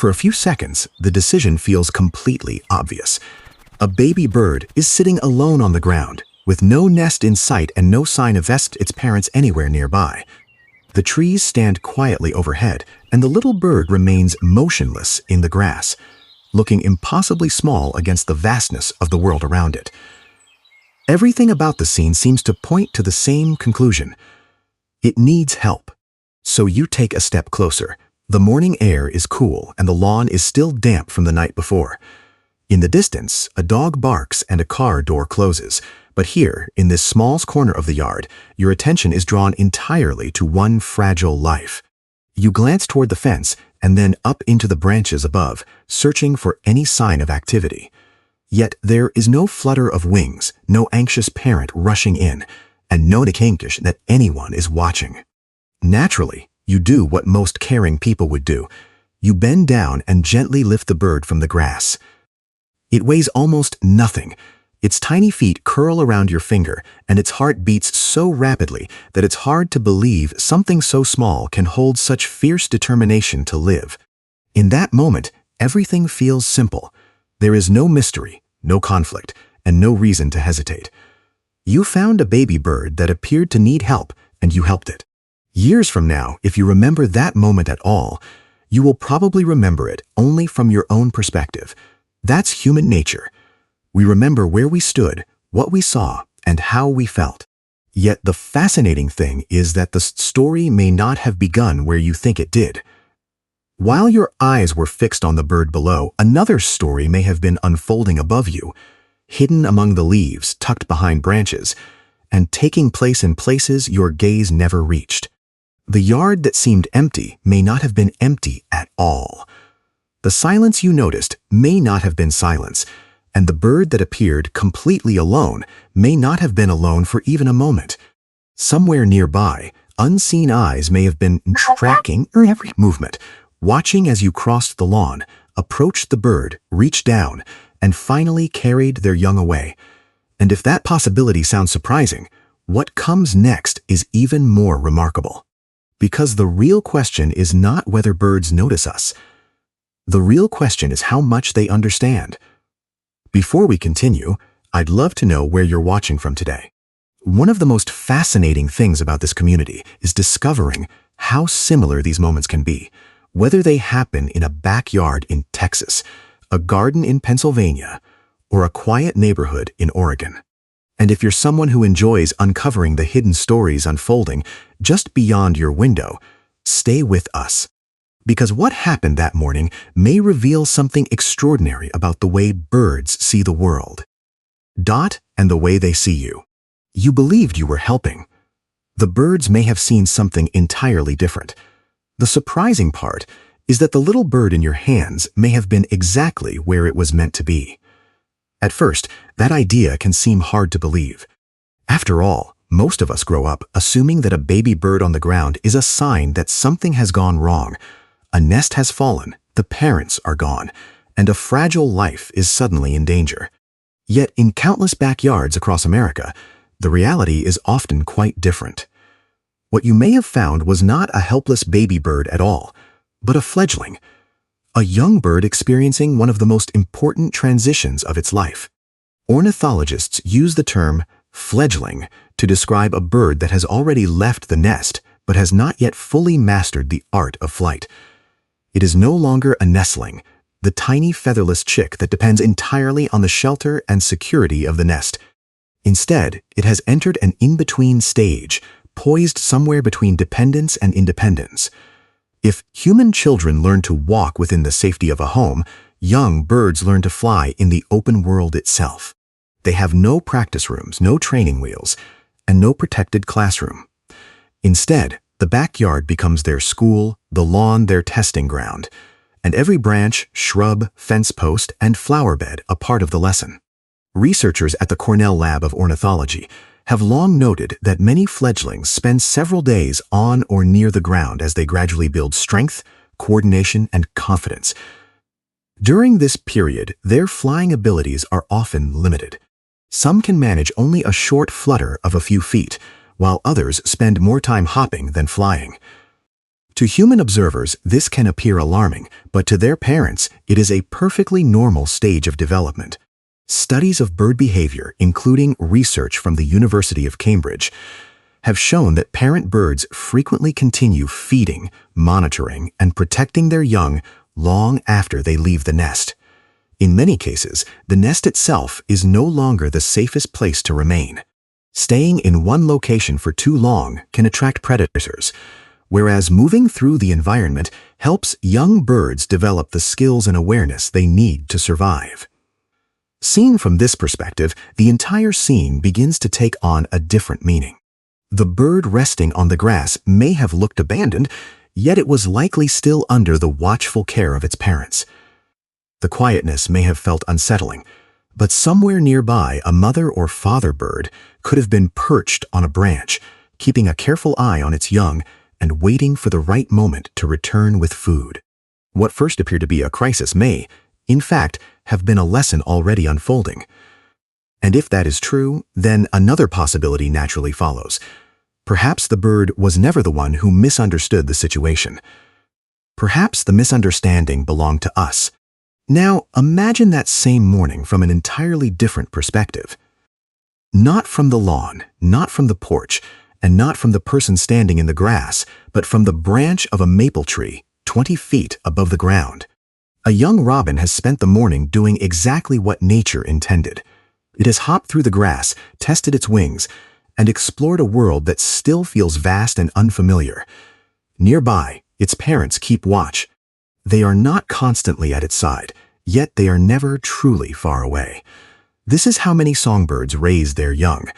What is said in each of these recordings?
For a few seconds, the decision feels completely obvious. A baby bird is sitting alone on the ground, with no nest in sight and no sign of its parents anywhere nearby. The trees stand quietly overhead, and the little bird remains motionless in the grass, looking impossibly small against the vastness of the world around it. Everything about the scene seems to point to the same conclusion. It needs help. So you take a step closer. The morning air is cool, and the lawn is still damp from the night before. In the distance, a dog barks and a car door closes. But here, in this small corner of the yard, your attention is drawn entirely to one fragile life. You glance toward the fence and then up into the branches above, searching for any sign of activity. Yet there is no flutter of wings, no anxious parent rushing in, and no indication that anyone is watching. Naturally, you do what most caring people would do. You bend down and gently lift the bird from the grass. It weighs almost nothing. Its tiny feet curl around your finger, and its heart beats so rapidly that it's hard to believe something so small can hold such fierce determination to live. In that moment, everything feels simple. There is no mystery, no conflict, and no reason to hesitate. You found a baby bird that appeared to need help, and you helped it. Years from now, if you remember that moment at all, you will probably remember it only from your own perspective. That's human nature. We remember where we stood, what we saw, and how we felt. Yet the fascinating thing is that the story may not have begun where you think it did. While your eyes were fixed on the bird below, another story may have been unfolding above you, hidden among the leaves, tucked behind branches, and taking place in places your gaze never reached. The yard that seemed empty may not have been empty at all. The silence you noticed may not have been silence, and the bird that appeared completely alone may not have been alone for even a moment. Somewhere nearby, unseen eyes may have been tracking every movement, watching as you crossed the lawn, approached the bird, reached down, and finally carried their young away. And if that possibility sounds surprising, what comes next is even more remarkable. Because the real question is not whether birds notice us. The real question is how much they understand. Before we continue, I'd love to know where you're watching from today. One of the most fascinating things about this community is discovering how similar these moments can be, whether they happen in a backyard in Texas, a garden in Pennsylvania, or a quiet neighborhood in Oregon. And if you're someone who enjoys uncovering the hidden stories unfolding just beyond your window, stay with us. Because what happened that morning may reveal something extraordinary about the way birds see the world. Dot and the way they see you. You believed you were helping. The birds may have seen something entirely different. The surprising part is that the little bird in your hands may have been exactly where it was meant to be. At first, that idea can seem hard to believe. After all, most of us grow up assuming that a baby bird on the ground is a sign that something has gone wrong. A nest has fallen, the parents are gone, and a fragile life is suddenly in danger. Yet in countless backyards across America, the reality is often quite different. What you may have found was not a helpless baby bird at all, but a fledgling, a young bird experiencing one of the most important transitions of its life. Ornithologists use the term fledgling to describe a bird that has already left the nest but has not yet fully mastered the art of flight. It is no longer a nestling, the tiny featherless chick that depends entirely on the shelter and security of the nest. Instead, it has entered an in-between stage, poised somewhere between dependence and independence. If human children learn to walk within the safety of a home, young birds learn to fly in the open world itself. They have no practice rooms, no training wheels, and no protected classroom. Instead, the backyard becomes their school, the lawn their testing ground, and every branch, shrub, fence post, and flower bed a part of the lesson. Researchers at the Cornell Lab of Ornithology have long noted that many fledglings spend several days on or near the ground as they gradually build strength, coordination, and confidence. During this period, their flying abilities are often limited. Some can manage only a short flutter of a few feet, while others spend more time hopping than flying. To human observers, this can appear alarming, but to their parents, it is a perfectly normal stage of development. Studies of bird behavior, including research from the University of Cambridge, have shown that parent birds frequently continue feeding, monitoring, and protecting their young long after they leave the nest. In many cases, the nest itself is no longer the safest place to remain. Staying in one location for too long can attract predators, whereas moving through the environment helps young birds develop the skills and awareness they need to survive. Seen from this perspective, the entire scene begins to take on a different meaning. The bird resting on the grass may have looked abandoned, yet it was likely still under the watchful care of its parents. The quietness may have felt unsettling, but somewhere nearby a mother or father bird could have been perched on a branch, keeping a careful eye on its young and waiting for the right moment to return with food. What first appeared to be a crisis may, in fact, have been a lesson already unfolding. And if that is true, then another possibility naturally follows. Perhaps the bird was never the one who misunderstood the situation. Perhaps the misunderstanding belonged to us. Now, imagine that same morning from an entirely different perspective. Not from the lawn, not from the porch, and not from the person standing in the grass, but from the branch of a maple tree, 20 feet above the ground. A young robin has spent the morning doing exactly what nature intended. It has hopped through the grass, tested its wings, and explored a world that still feels vast and unfamiliar. Nearby, its parents keep watch. They are not constantly at its side, yet they are never truly far away. This is how many songbirds raise their young,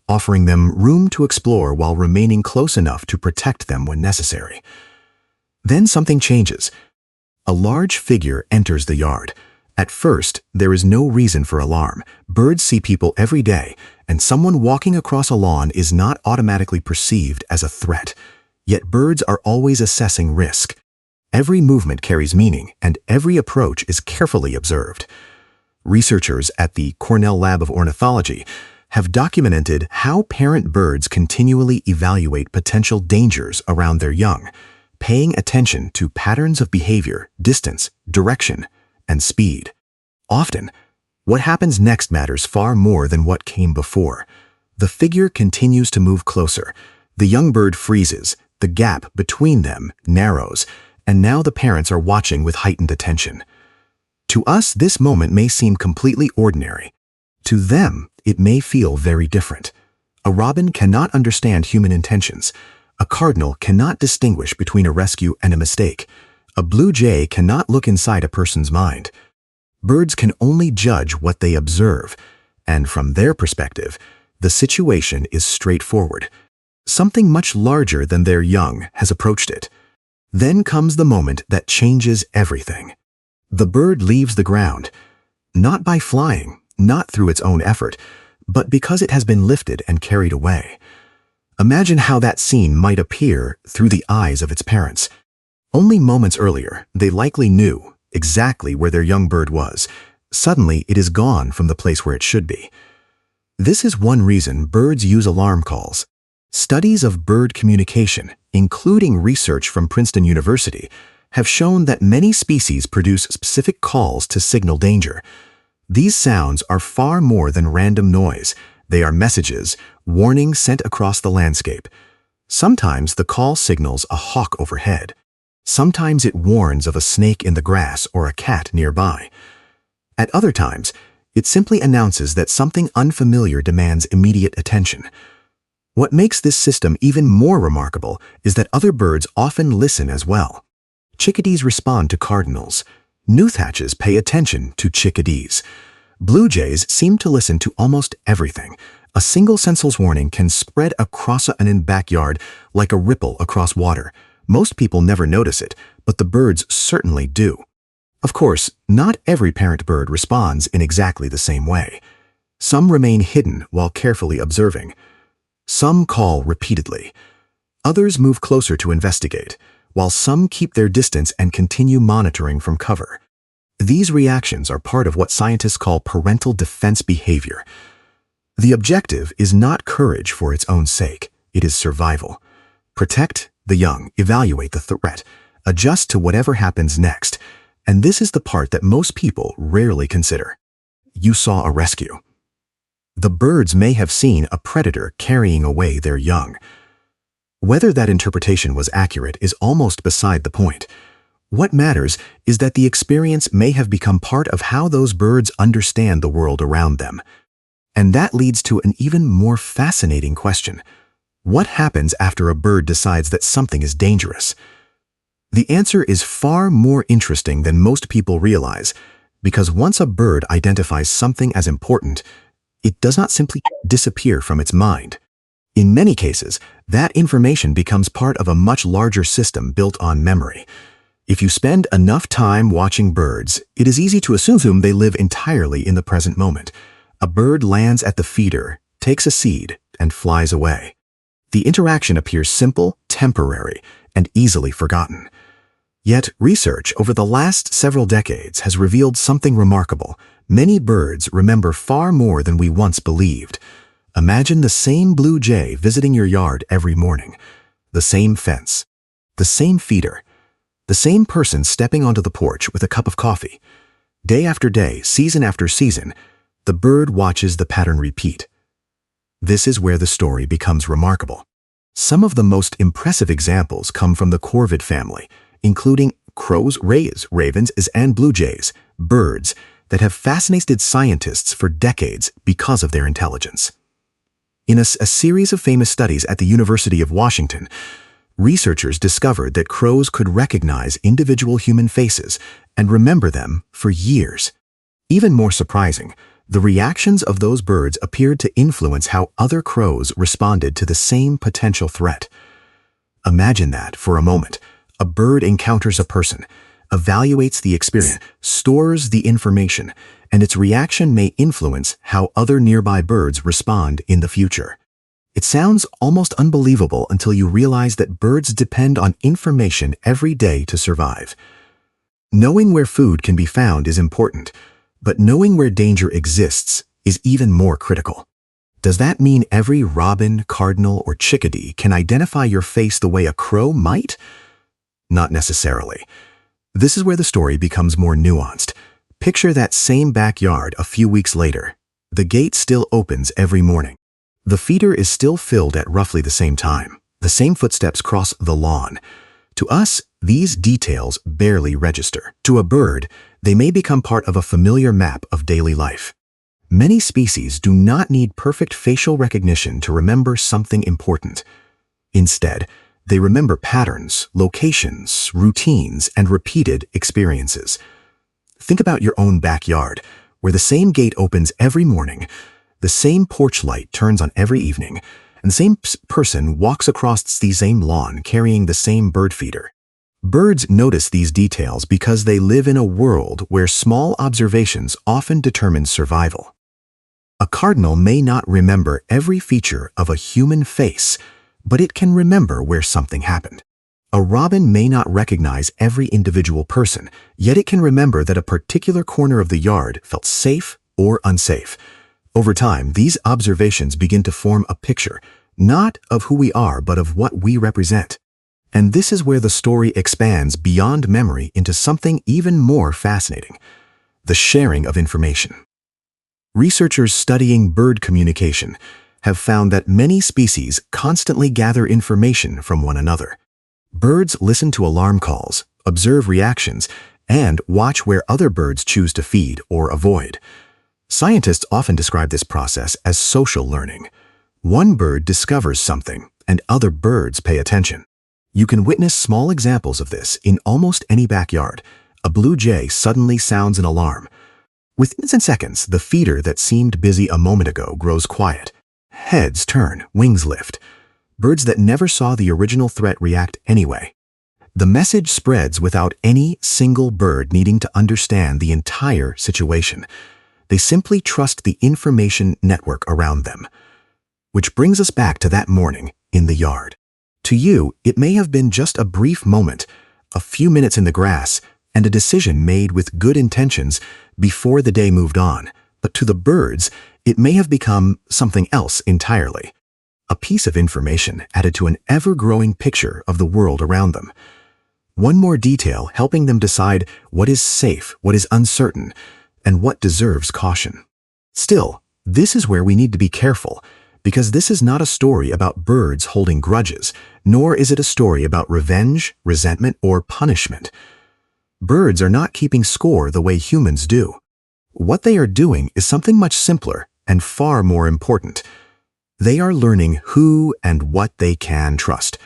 offering them room to explore while remaining close enough to protect them when necessary. Then something changes. A large figure enters the yard. At first, there is no reason for alarm. Birds see people every day, and someone walking across a lawn is not automatically perceived as a threat. Yet birds are always assessing risk. Every movement carries meaning, and every approach is carefully observed. Researchers at the Cornell Lab of Ornithology have documented how parent birds continually evaluate potential dangers around their young, paying attention to patterns of behavior, distance, direction, and speed. Often, what happens next matters far more than what came before. The figure continues to move closer. The young bird freezes, the gap between them narrows, and now the parents are watching with heightened attention. To us, this moment may seem completely ordinary. To them, it may feel very different. A robin cannot understand human intentions. A cardinal cannot distinguish between a rescue and a mistake. A blue jay cannot look inside a person's mind. Birds can only judge what they observe, and from their perspective, the situation is straightforward. Something much larger than their young has approached it. Then comes the moment that changes everything. The bird leaves the ground, not by flying, not through its own effort, but because it has been lifted and carried away. Imagine how that scene might appear through the eyes of its parents. Only moments earlier, they likely knew exactly where their young bird was. Suddenly, it is gone from the place where it should be. This is one reason birds use alarm calls. Studies of bird communication, including research from Princeton University, have shown that many species produce specific calls to signal danger. These sounds are far more than random noise. They are messages, warnings sent across the landscape. Sometimes the call signals a hawk overhead. Sometimes it warns of a snake in the grass or a cat nearby. At other times, it simply announces that something unfamiliar demands immediate attention. What makes this system even more remarkable is that other birds often listen as well. Chickadees respond to cardinals. Nuthatches pay attention to chickadees. Blue jays seem to listen to almost everything. A single sensor's warning can spread across an backyard like a ripple across water. Most people never notice it, but the birds certainly do. Of course, not every parent bird responds in exactly the same way. Some remain hidden while carefully observing. Some call repeatedly. Others move closer to investigate, while some keep their distance and continue monitoring from cover. These reactions are part of what scientists call parental defense behavior. The objective is not courage for its own sake, it is survival. Protect The young evaluate the threat, adjust to whatever happens next, and this is the part that most people rarely consider. You saw a rescue. The birds may have seen a predator carrying away their young. Whether that interpretation was accurate is almost beside the point. What matters is that the experience may have become part of how those birds understand the world around them. And that leads to an even more fascinating question. What happens after a bird decides that something is dangerous? The answer is far more interesting than most people realize, because once a bird identifies something as important, it does not simply disappear from its mind. In many cases, that information becomes part of a much larger system built on memory. If you spend enough time watching birds, it is easy to assume they live entirely in the present moment. A bird lands at the feeder, takes a seed, and flies away. The interaction appears simple, temporary, and easily forgotten. Yet, research over the last several decades has revealed something remarkable. Many birds remember far more than we once believed. Imagine the same blue jay visiting your yard every morning, the same fence, the same feeder, the same person stepping onto the porch with a cup of coffee. Day after day, season after season, the bird watches the pattern repeat. This is where the story becomes remarkable. Some of the most impressive examples come from the corvid family, including crows, rays, ravens, and blue jays, birds that have fascinated scientists for decades because of their intelligence. In a series of famous studies at the University of Washington, researchers discovered that crows could recognize individual human faces and remember them for years. Even more surprising, the reactions of those birds appeared to influence how other crows responded to the same potential threat. Imagine that for a moment. A bird encounters a person, evaluates the experience, stores the information, and its reaction may influence how other nearby birds respond in the future. It sounds almost unbelievable until you realize that birds depend on information every day to survive. Knowing where food can be found is important, but knowing where danger exists is even more critical. Does that mean every robin, cardinal, or chickadee can identify your face the way a crow might? Not necessarily. This is where the story becomes more nuanced. Picture that same backyard a few weeks later. The gate still opens every morning. The feeder is still filled at roughly the same time. The same footsteps cross the lawn. To us, these details barely register. To a bird, they may become part of a familiar map of daily life. Many species do not need perfect facial recognition to remember something important. Instead, they remember patterns, locations, routines, and repeated experiences. Think about your own backyard, where the same gate opens every morning, the same porch light turns on every evening, and the same person walks across the same lawn carrying the same bird feeder. Birds notice these details because they live in a world where small observations often determine survival. A cardinal may not remember every feature of a human face, but it can remember where something happened. A robin may not recognize every individual person, yet it can remember that a particular corner of the yard felt safe or unsafe. Over time, these observations begin to form a picture, not of who we are, but of what we represent. And this is where the story expands beyond memory into something even more fascinating: the sharing of information. Researchers studying bird communication have found that many species constantly gather information from one another. Birds listen to alarm calls, observe reactions, and watch where other birds choose to feed or avoid. Scientists often describe this process as social learning. One bird discovers something, and other birds pay attention. You can witness small examples of this in almost any backyard. A blue jay suddenly sounds an alarm. Within seconds, the feeder that seemed busy a moment ago grows quiet. Heads turn, wings lift. Birds that never saw the original threat react anyway. The message spreads without any single bird needing to understand the entire situation. They simply trust the information network around them. Which brings us back to that morning in the yard. To you, it may have been just a brief moment, a few minutes in the grass, and a decision made with good intentions before the day moved on. But to the birds, it may have become something else entirely. A piece of information added to an ever-growing picture of the world around them. One more detail helping them decide what is safe, what is uncertain, and what deserves caution. Still, this is where we need to be careful, because this is not a story about birds holding grudges, nor is it a story about revenge, resentment, or punishment. Birds are not keeping score the way humans do. What they are doing is something much simpler and far more important. They are learning who and what they can trust.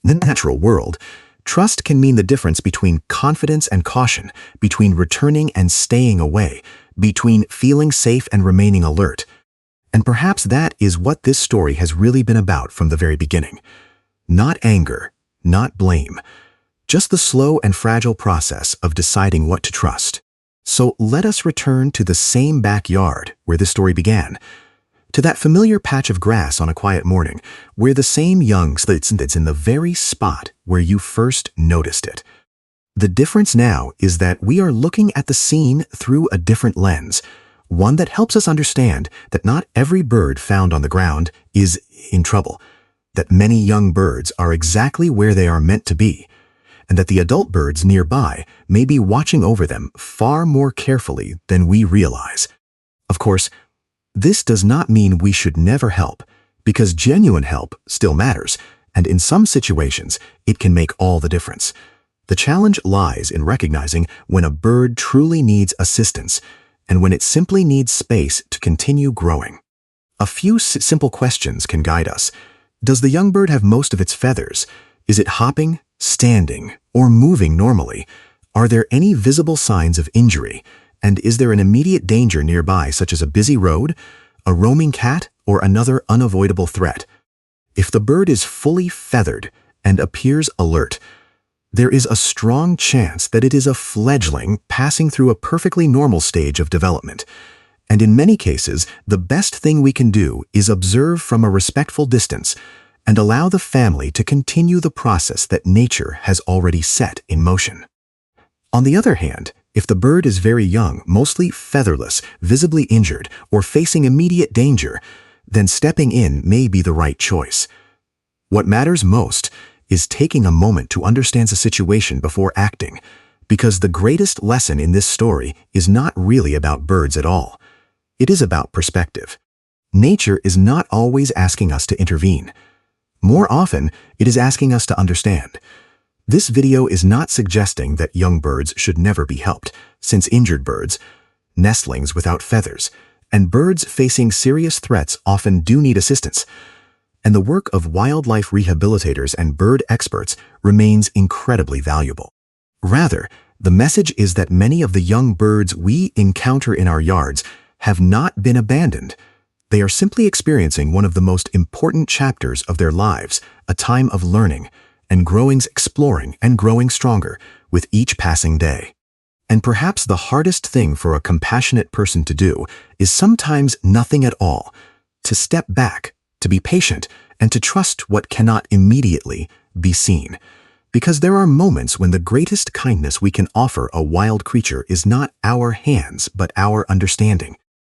In the natural world, trust can mean the difference between confidence and caution, between returning and staying away, between feeling safe and remaining alert. And perhaps that is what this story has really been about from the very beginning. Not anger, not blame, just the slow and fragile process of deciding what to trust. So let us return to the same backyard where this story began, to that familiar patch of grass on a quiet morning, where the same young sits in the very spot where you first noticed it. The difference now is that we are looking at the scene through a different lens, one that helps us understand that not every bird found on the ground is in trouble, that many young birds are exactly where they are meant to be, and that the adult birds nearby may be watching over them far more carefully than we realize. Of course, this does not mean we should never help, because genuine help still matters, and in some situations, it can make all the difference. The challenge lies in recognizing when a bird truly needs assistance and when it simply needs space to continue growing. A few simple questions can guide us. Does the young bird have most of its feathers? Is it hopping, standing, or moving normally? Are there any visible signs of injury? And is there an immediate danger nearby, such as a busy road, a roaming cat, or another unavoidable threat? If the bird is fully feathered and appears alert, there is a strong chance that it is a fledgling passing through a perfectly normal stage of development. And in many cases, the best thing we can do is observe from a respectful distance and allow the family to continue the process that nature has already set in motion. On the other hand, if the bird is very young, mostly featherless, visibly injured, or facing immediate danger, then stepping in may be the right choice. What matters most is taking a moment to understand the situation before acting, because the greatest lesson in this story is not really about birds at all. It is about perspective. Nature is not always asking us to intervene. More often, it is asking us to understand. This video is not suggesting that young birds should never be helped, since injured birds, nestlings without feathers, and birds facing serious threats often do need assistance. And the work of wildlife rehabilitators and bird experts remains incredibly valuable. Rather, the message is that many of the young birds we encounter in our yards have not been abandoned. They are simply experiencing one of the most important chapters of their lives, a time of learning and growing, exploring, and growing stronger with each passing day. And perhaps the hardest thing for a compassionate person to do is sometimes nothing at all, to step back, to be patient, and to trust what cannot immediately be seen. Because there are moments when the greatest kindness we can offer a wild creature is not our hands, but our understanding.